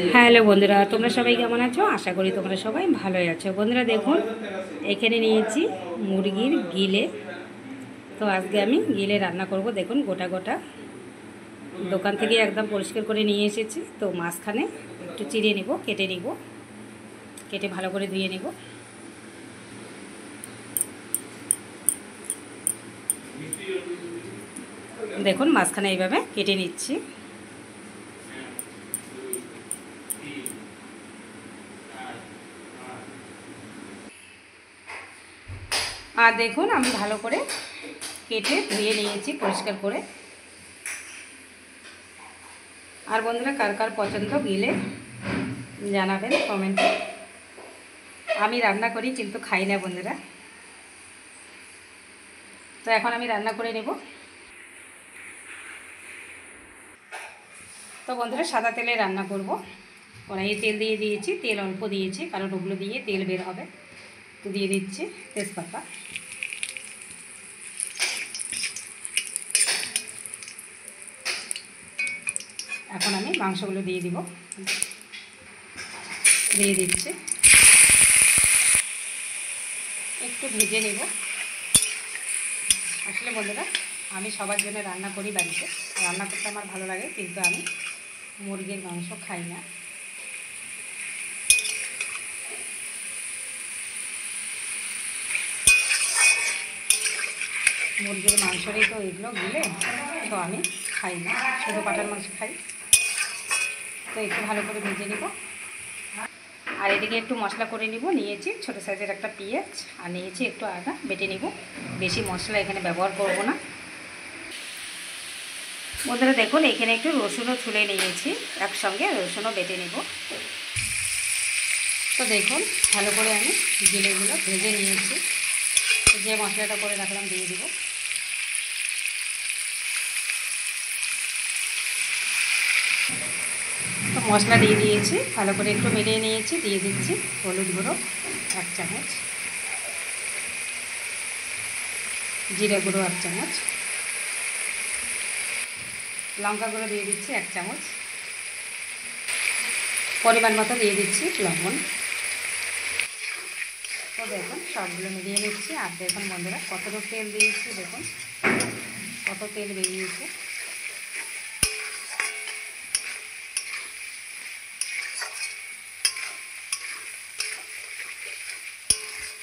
Hello বন্ধুরা, তোমরা সবাই কেমন আছো? আশা করি তোমরা সবাই ভালোই আছো। বন্ধুরা দেখুন, এখানে নিয়েছি মুরগির গিলে। তো আজকে আমি গিলে রান্না করব। দেখুন গোটা গোটা দোকান থেকে একদম পরিষ্কার করে নিয়ে এসেছি। তো মাঝখানে একটু চিড়ে নেব, কেটে নিব, কেটে ভালো করে ধুয়ে নেব। দেখুন মাঝখানে এইভাবে কেটে নিচ্ছি। আর দেখুন আমি ভালো করে কেটে ধুয়ে নিয়েছি পরিষ্কার করে। আর বন্ধুরা কার কার পছন্দ গিলে জানাবেন কমেন্টে। আমি রান্না করি কিন্তু খাই না বন্ধুরা। তো এখন আমি রান্না করে নেব। তো বন্ধুরা সাদা তেলে রান্না করব। কড়াইয়ে তেল দিয়ে দিয়েছি, তেল অল্প দিয়েছি কারণ ওগুলো দিয়ে তেল বের হবে। তো দিয়ে দিচ্ছি তেজপাতা। এখন আমি মাংসগুলো দিয়ে দিব, দিয়ে দিচ্ছি, একটু ভেজে নেব। আসলে বন্ধুরা আমি সবার জন্য রান্না করি বাড়িতে, রান্না করতে আমার ভালো লাগে কিন্তু আমি মুরগির মাংস খাই না। মুরগির মাংসরই তো এগুলো গিলে, তো আমি খাই না, শুধু পাটার মাংস খাই। তো একটু ভালো করে ভেজে নেব। আর এদিকে একটু মশলা করে নিব। নিয়েছি ছোটো সাইজের একটা পেঁয়াজ, আর নিয়েছি একটু আদা বেটে নিব। বেশি মশলা এখানে ব্যবহার করব না। বন্ধুরা দেখুন এখানে একটু রসুনও ছুলে নিয়েছি, একসঙ্গে রসুনও বেটে নেব। তো দেখুন ভালো করে আমি গিলেগুলো ভেজে নিয়েছি। যে মশলাটা করে রাখলাম দিয়ে দিব। তো মশলা দিয়ে দিয়েছি, ভালো করে একটু মিলিয়ে নিয়েছি। দিয়ে দিচ্ছি হলুদ গুঁড়ো 1 চামচ, জিরে গুঁড়ো 1 চামচ, লঙ্কা গুঁড়ো দিয়ে দিচ্ছি 1 চামচ, পরিমাণ মতো দিয়ে দিচ্ছি লবণ। তো দেখুন সবগুলো মিলিয়ে নিচ্ছি। আর দেখুন বন্ধুরা কতটুকু তেল দিয়েছি, দেখুন কত তেল বেরিয়েছে।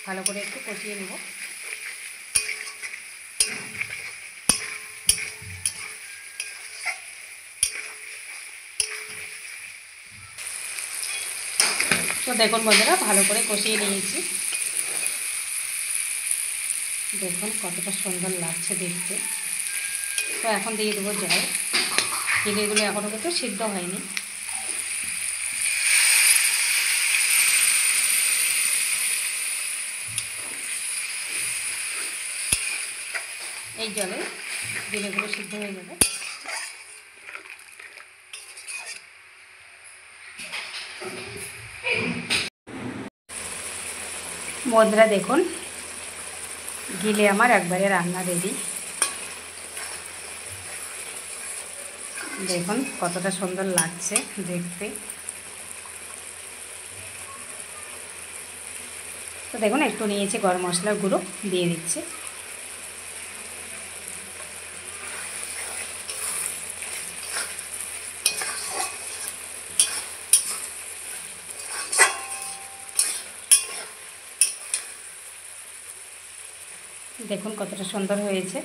ভালো করে একটু কষিয়ে নেব। তো দেখুন বন্ধুরা ভালো করে কষিয়ে নিয়েছি। দেখুন কতটা সুন্দর লাগছে দেখতে। তো এখন দিয়ে দেবো জল। চিংড়িগুলো এখনও কিন্তু সিদ্ধ হয়নি। এই জলে চিংড়িগুলো সিদ্ধ হয়ে যাবে। বন্ধুরা দেখুন গিলে আমার একবারে রান্না রেডি। দেখুন কতটা সুন্দর লাগছে দেখতে। তো দেখুন একটু নিয়েছি গরম মশলার গুঁড়ো, দিয়ে দিচ্ছি। দেখুন কতটা সুন্দর হয়েছে।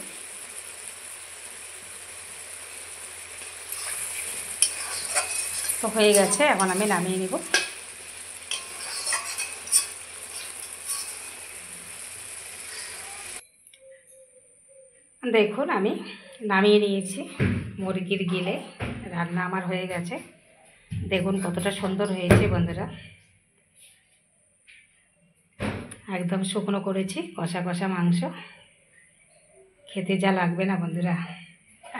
তো হয়ে গেছে, এখন আমি নামিয়ে নিব। দেখুন আমি নামিয়ে নিয়েছি মুরগির গিলে। রান্না আমার হয়ে গেছে। দেখুন কতটা সুন্দর হয়েছে বন্ধুরা। একদম শুকনো করেছি, কষা কষা মাংস। খেতে যা লাগবে না বন্ধুরা,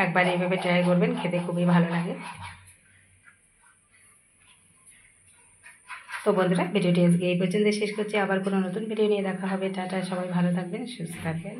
একবার এইভাবে ট্রাই করবেন, খেতে খুবই ভালো লাগে। তো বন্ধুরা ভিডিওটি আজকে এই পর্যন্ত শেষ করছি। আবার কোনো নতুন ভিডিও নিয়ে দেখা হবে। টাটা, সবাই ভালো থাকবেন, সুস্থ থাকবেন।